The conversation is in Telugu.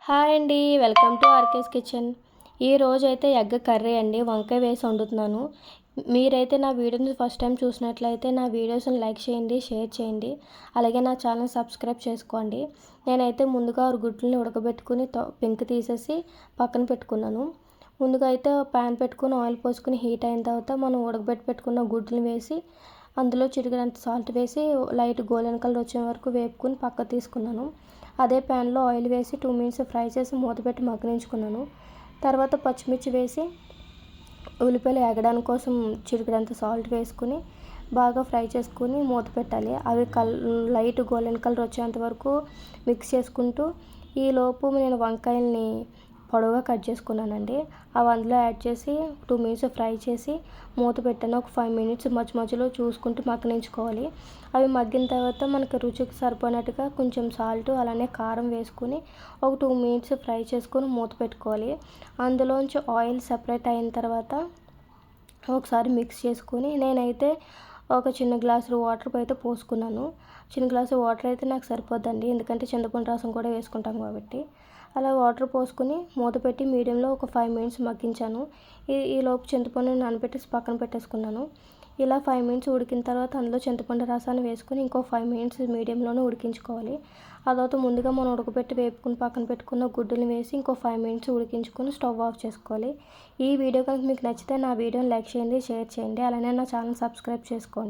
హాయ్ అండి, వెల్కమ్ టు ఆర్కేస్ కిచెన్. ఈరోజైతే ఎగ్ కర్రీ అండి, వంకాయ వేసి వండుతున్నాను. మీరైతే నా వీడియోని ఫస్ట్ టైం చూసినట్లయితే నా వీడియోస్ని లైక్ చేయండి, షేర్ చేయండి, అలాగే నా ఛానల్ సబ్స్క్రైబ్ చేసుకోండి. నేనైతే ముందుగా 6 గుడ్లని ఉడకబెట్టుకుని పెంకు తీసేసి పక్కన పెట్టుకున్నాను. ముందుగా అయితే ప్యాన్ పెట్టుకుని ఆయిల్ పోసుకుని హీట్ అయిన తర్వాత మనం పెట్టుకున్న గుడ్లను వేసి అందులో చిటికెడంత సాల్ట్ వేసి లైట్ గోల్డెన్ కలర్ వచ్చే వరకు వేపుకుని పక్క తీసుకున్నాను. అదే ప్యాన్లో ఆయిల్ వేసి 2 మినిట్స్ ఫ్రై చేసి మూత పెట్టి మగ్గనించుకున్నాను. తర్వాత పచ్చిమిర్చి వేసి ఉల్లిపాయలు ఎగడానికి కోసం చిటికెడంత సాల్ట్ వేసుకుని బాగా ఫ్రై చేసుకుని మూత పెట్టాలి. అవి లైట్ గోల్డెన్ కలర్ వచ్చేంత వరకు మిక్స్ చేసుకుంటూ ఈలోపు నేను వంకాయల్ని పొడవుగా కట్ చేసుకున్నానండి. అవి అందులో యాడ్ చేసి 2 మినిట్స్ ఫ్రై చేసి మూత పెట్టాను. ఒక 5 మినిట్స్ మధ్య మధ్యలో చూసుకుంటూ మగ్గనించుకోవాలి. అవి మగ్గిన తర్వాత మనకు రుచికి సరిపోయినట్టుగా కొంచెం సాల్ట్ అలానే కారం వేసుకుని ఒక 2 మినిట్స్ ఫ్రై చేసుకొని మూత పెట్టుకోవాలి. అందులోంచి ఆయిల్ సెపరేట్ అయిన తర్వాత ఒకసారి మిక్స్ చేసుకొని నేనైతే ఒక చిన్న గ్లాసు వాటర్ అయితే పోసుకున్నాను. చిన్న గ్లాసు వాటర్ అయితే నాకు సరిపోద్దండి, ఎందుకంటే చింతపండు రసం కూడా వేసుకుంటాం కాబట్టి. అలా వాటర్ పోసుకుని మూత పెట్టి మీడియంలో ఒక 5 మినిట్స్ మగ్గించాను. ఈలోపు చింతపండు నానబెట్టేసి పక్కన పెట్టేసుకున్నాను. ఇలా 5 మినిట్స్ ఉడికిన తర్వాత అందులో చింతపండు రసాన్ని వేసుకుని ఇంకో 5 మినిట్స్ మీడియంలోనే ఉడికించుకోవాలి. ఆ తర్వాత ముందుగా మనం ఉడకబెట్టి వేపుకుని పక్కన పెట్టుకున్న గుడ్డుని వేసి ఇంకో 5 మినిట్స్ ఉడికించుకొని స్టవ్ ఆఫ్ చేసుకోవాలి. ఈ వీడియో కనుక మీకు నచ్చితే నా వీడియోని లైక్ చేయండి, షేర్ చేయండి, అలానే నా ఛానల్ సబ్స్క్రైబ్ చేసుకోండి.